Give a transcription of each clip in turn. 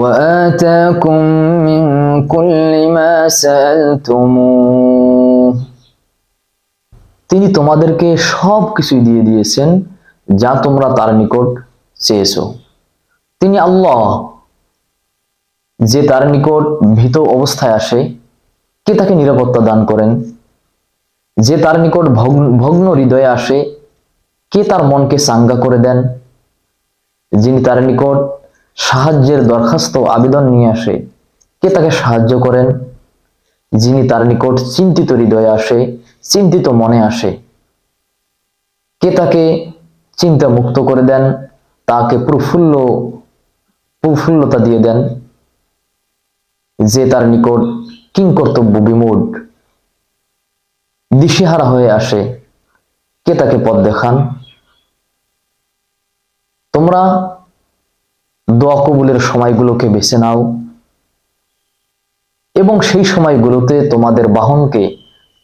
وآتاكم من كل ما سألتموه তিনি তোমাদেরকে সব কিছুই দিয়ে দিয়েছেন যা তোমরা তার নিকট চেয়েছো। তিনি আল্লাহ, যে তার নিকট ভীত অবস্থায় আসে কে তাকে নিরাপত্তা দান করেন, যে তার নিকট ভগ্ন হৃদয়ে আসে কে তার মনকে চাঙ্গা করে দেন, যিনি তার নিকট সাহায্যের দরখাস্ত আবেদন নিয়ে আসে কে তাকে সাহায্য করেন, যিনি তার নিকট চিন্তিত হৃদয়ে আসে, চিন্তিত মনে আসে কে তাকে চিন্তা মুক্ত করে দেন, তাকে প্রফুল্লতা দিয়ে দেন, যে তার নিকট কিংকর্তব্য বিমূঢ় দিশেহারা হয়ে আসে কে তাকে পথ দেখান। তোমরা দোয়া কবুলের সময়গুলোকে বেছে নাও এবং সেই সময়গুলোতে তোমাদের বাহনকে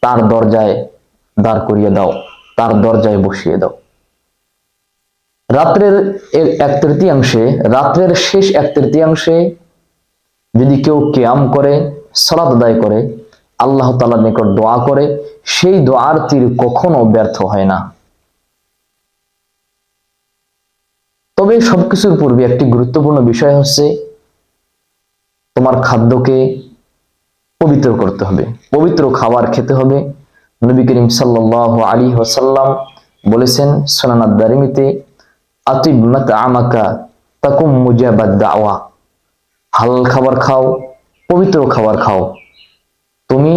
তার দরজায় দাঁড় করিয়ে দাও, তার দরজায় বসিয়ে দাও। রাত্রের রাত্রের শেষ এক তৃতীয়াংশে যদি কেউ কিয়াম করে, সালাত আদায় করে, আল্লাহ তাআলার নিকট দোয়া করে, সেই দোয়ার তীর কখনো ব্যর্থ হয় না। তবে সবকিছুর পূর্বে একটি গুরুত্বপূর্ণ বিষয় হচ্ছে তোমার খাদ্যকে পবিত্র করতে হবে, পবিত্র খাবার খেতে হবে। নবী করিম সাল্লাল্লাহু আলাইহি ওয়াসাল্লাম বলেছেন সুনান আদ-দারিমিতে, আতিব মাতআমাকা তাকুম মুজাবাদ দাওয়া, হালাল খাবার খাও, পবিত্র খাবার খাও, তুমি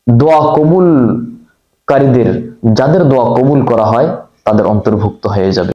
দোয়া কবুলকারীদের, যাদের দোয়া কবুল করা হয় তাদের অন্তর্ভুক্ত হয়ে যাবে।